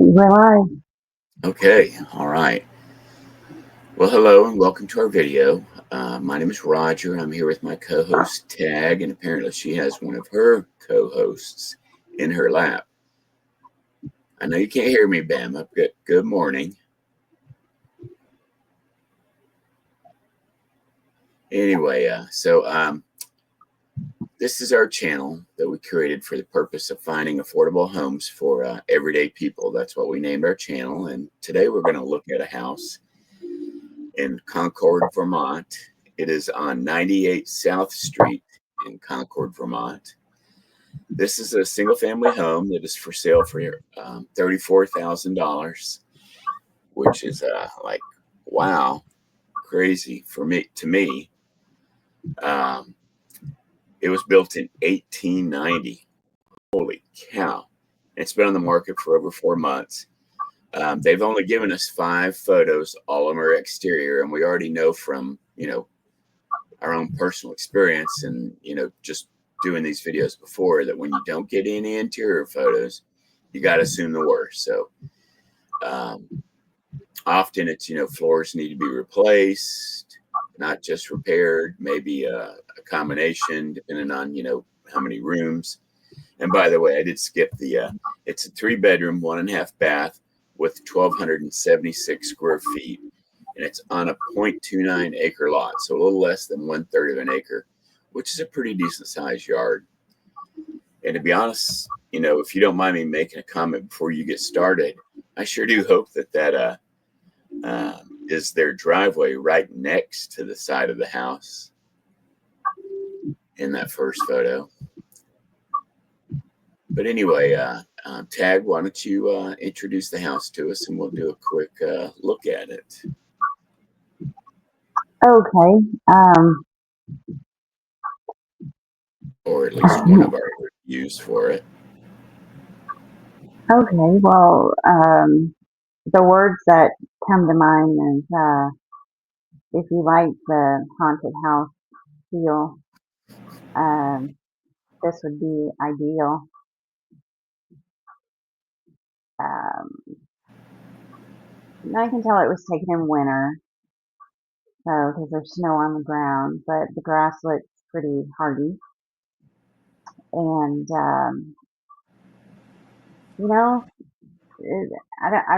We're live. Okay, all right. Well, hello and welcome to our video. My name is Roger. I'm here with my co-host Tagg, and apparently she has one of her co-hosts in her lap. I know you can't hear me, Bam. Good morning. Anyway, this is our channel that we created for the purpose of finding affordable homes for everyday people. That's what we named our channel. And today we're going to look at a house in Concord, Vermont. It is on 98 South Street in Concord, Vermont. This is a single family home that is for sale for $34,000, which is like, wow, crazy to me. It was built in 1890. Holy cow. It's been on the market for over 4 months. They've only given us 5 photos, all of them are exterior, and we already know from, our own personal experience and, just doing these videos before that when you don't get any interior photos, you got to assume the worst. So often it's, floors need to be replaced, not just repaired, maybe a combination depending on, how many rooms. And by the way, I did skip it's a 3-bedroom, 1.5 bath with 1,276 square feet. And it's on a 0.29 acre lot. So a little less than 1/3 of an acre, which is a pretty decent sized yard. And to be honest, if you don't mind me making a comment before you get started, I sure do hope that is their driveway right next to the side of the house in that first photo. But anyway, Tagg, why don't you introduce the house to us and we'll do a quick look at it. Okay. Or at least one of our reviews for it. Okay. Well, the words that come to mind is if you like the haunted house feel, this would be ideal. I can tell it was taken in winter, so because there's snow on the ground, but the grass looks pretty hardy, and I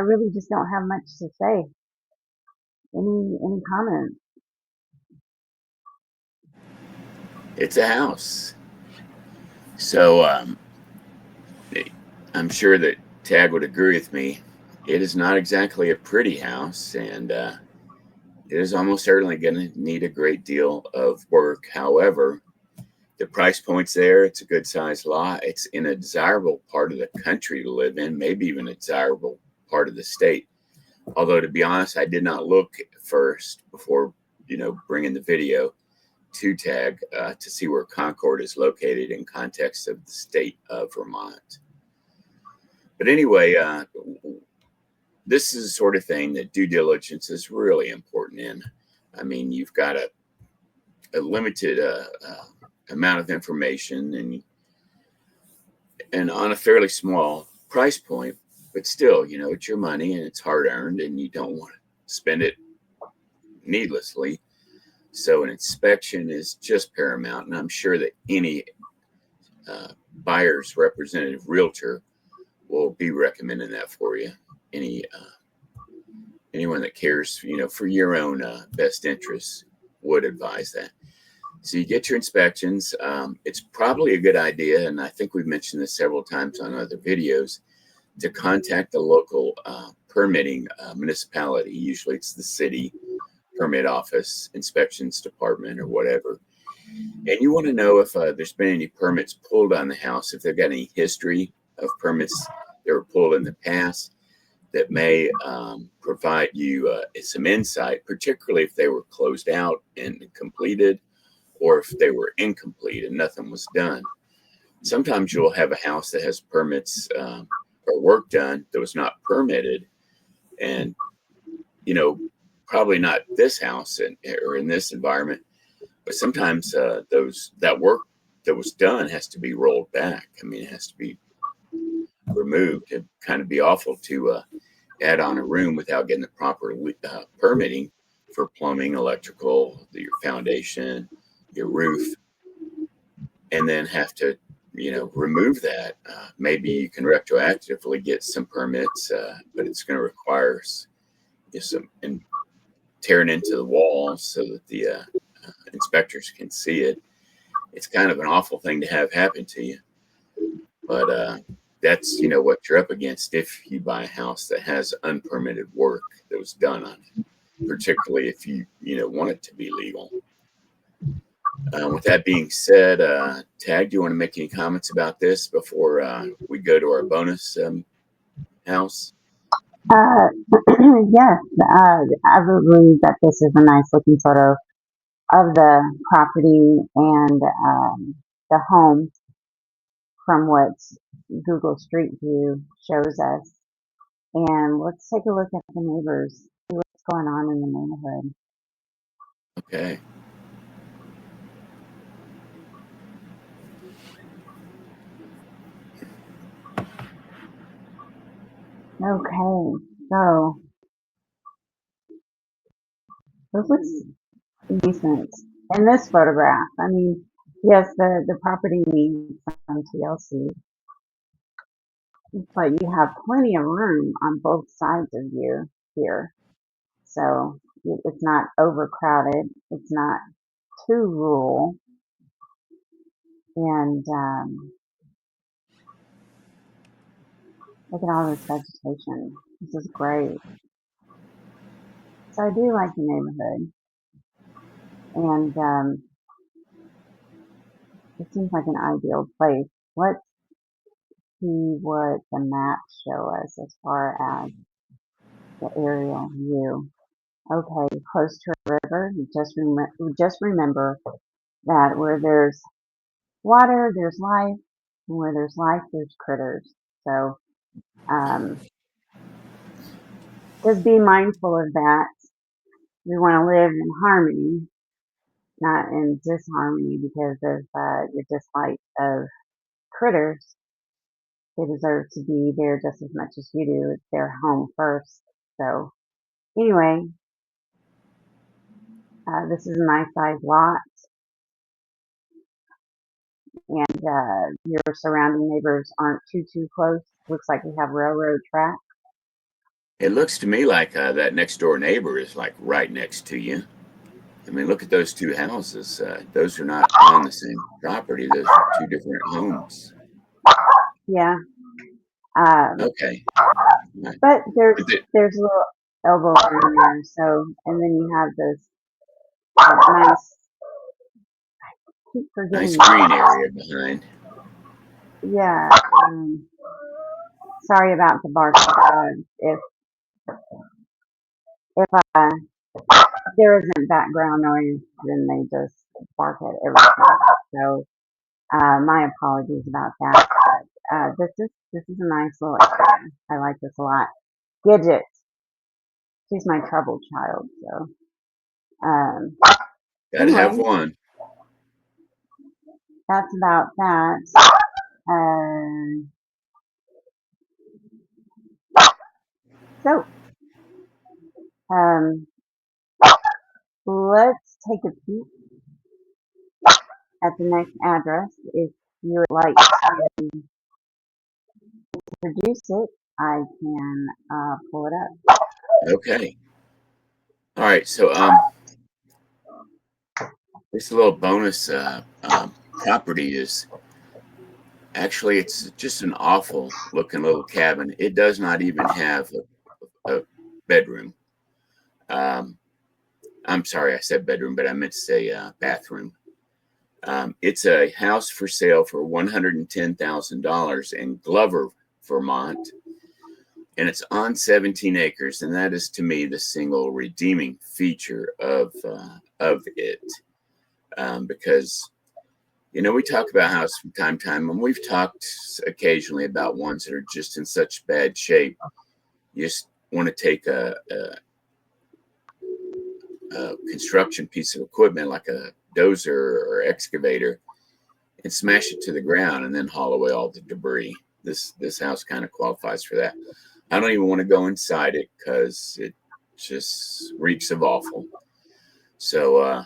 really just don't have much to say. Any comments? It's a house. So I'm sure that Tagg would agree with me. It is not exactly a pretty house, and it is almost certainly going to need a great deal of work. However, the price point's there. It's a good sized lot. It's in a desirable part of the country to live in, maybe even a desirable part of the state. Although, to be honest, I did not look first before, bringing the video to Tagg to see where Concord is located in context of the state of Vermont. But anyway, this is the sort of thing that due diligence is really important in. I mean, you've got a limited amount of information and on a fairly small price point, but still, it's your money and it's hard earned and you don't want to spend it needlessly. So an inspection is just paramount. And I'm sure that any buyer's representative realtor will be recommending that for you. Anyone that cares, for your own best interests would advise that. So you get your inspections. It's probably a good idea, and I think we've mentioned this several times on other videos, to contact the local permitting municipality. Usually it's the city permit office, inspections department, or whatever. And you want to know if there's been any permits pulled on the house, if they've got any history of permits that were pulled in the past that may provide you some insight, particularly if they were closed out and completed, or if they were incomplete and nothing was done. Sometimes you'll have a house that has permits or work done that was not permitted, and probably not this house or in this environment, but sometimes that work that was done has to be rolled back. I mean, it has to be removed. It'd kind of be awful to add on a room without getting the proper permitting for plumbing, electrical, your foundation, your roof, and then have to, remove that. Maybe you can retroactively get some permits, but it's going to require some and tearing into the walls so that the inspectors can see it. It's kind of an awful thing to have happen to you, but that's what you're up against if you buy a house that has unpermitted work that was done on it, particularly if you want it to be legal. With that being said, Tagg, do you want to make any comments about this before we go to our bonus house? Uh, yes, I believe that this is a nice looking photo of the property and the home from what Google Street View shows us. And let's take a look at the neighbors, see what's going on in the neighborhood. Okay. Okay, so this looks decent in this photograph. I mean, yes, the property needs some TLC, but you have plenty of room on both sides of you here. So it's not overcrowded. It's not too rural. And look at all this vegetation. This is great. So I do like the neighborhood. And it seems like an ideal place. Let's see what the maps show us as far as the aerial view. Okay, close to a river. Just remember that where there's water, there's life, and where there's life, there's critters. So um, just be mindful of that. We want to live in harmony, not in disharmony because of your dislike of critters. They deserve to be there just as much as you do. It's their home first. So anyway, this is a nice sized lot, and your surrounding neighbors aren't too close. Looks like we have railroad track. It looks to me like that next door neighbor is like right next to you. I mean, look at those two houses. Those are not on the same property. Those are two different homes. Yeah. Okay. But there's Is it there's a little elbow room there. So and then you have this nice. Keep forgetting. nice green area behind? Yeah. Sorry about the bark dog. If there isn't background noise, then they just bark at everything. So my apologies about that. But this is a nice little area. I like this a lot. Gidget, she's my troubled child. So um, Gotta have anyway, one. that's about that. So um, let's take a peek at the next address. If you would like to introduce it, I can pull it up. Okay. All right. So this little bonus property is actually it's just an awful looking little cabin. It does not even have a bedroom. Um, I'm sorry, I said bedroom, but I meant to say bathroom. It's a house for sale for $110,000 in Glover, Vermont, and it's on 17 acres. And that is, to me, the single redeeming feature of it, because we talk about houses from time to time, and we've talked occasionally about ones that are just in such bad shape. You just want to take a construction piece of equipment like a dozer or excavator and smash it to the ground and then haul away all the debris. this house kind of qualifies for that. I don't even want to go inside it because it just reeks of awful. So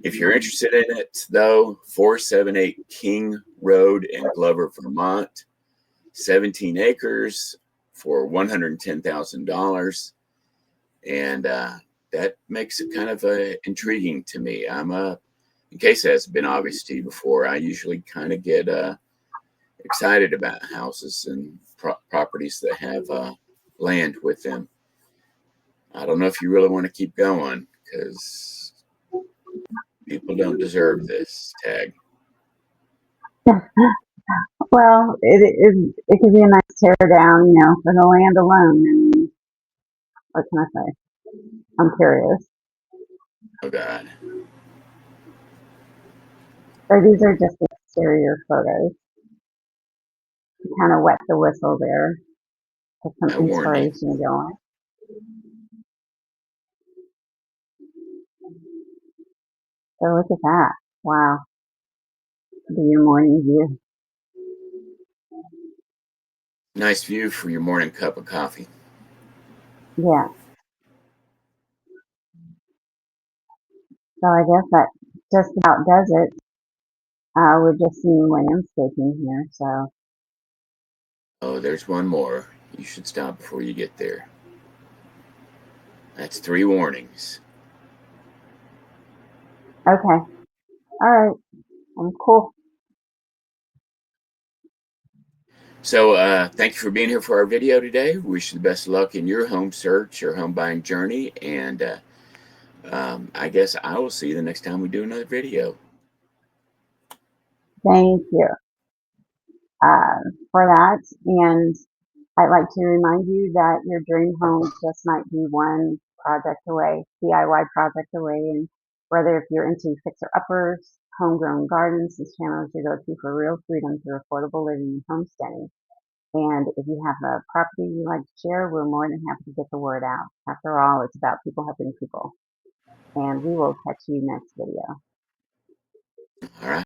if you're interested in it, though, 478 King Road in Glover, Vermont, 17 acres for $110,000, and that makes it kind of intriguing to me. In case it hasn't been obvious to you before, I usually kind of get excited about houses and properties that have land with them. I don't know if you really want to keep going because people don't deserve this, Tagg. Well, it could be a nice tear down, for the land alone. And what can I say? I'm curious. Oh God, So these are just exterior photos to kind of wet the whistle there, get some I warned you. inspiration going. So look at that. Wow. Do your morning view. Nice view for your morning cup of coffee. Yeah. So I guess that just about does it. We're just seeing landscaping here. So, Oh, there's one more. You should stop before you get there. That's 3 warnings. okay. All right. Cool. So thank you for being here for our video today. Wish you the best of luck in your home search, your home buying journey, and I guess I will see you the next time we do another video. Thank you for that. And I'd like to remind you that your dream home just might be one project away, DIY project away. And whether if you're into fixer uppers, homegrown gardens, this channel is your go-to for real freedom through affordable living and homesteading. And if you have a property you'd like to share, we're more than happy to get the word out. After all, it's about people helping people. And we will catch you next video. All right.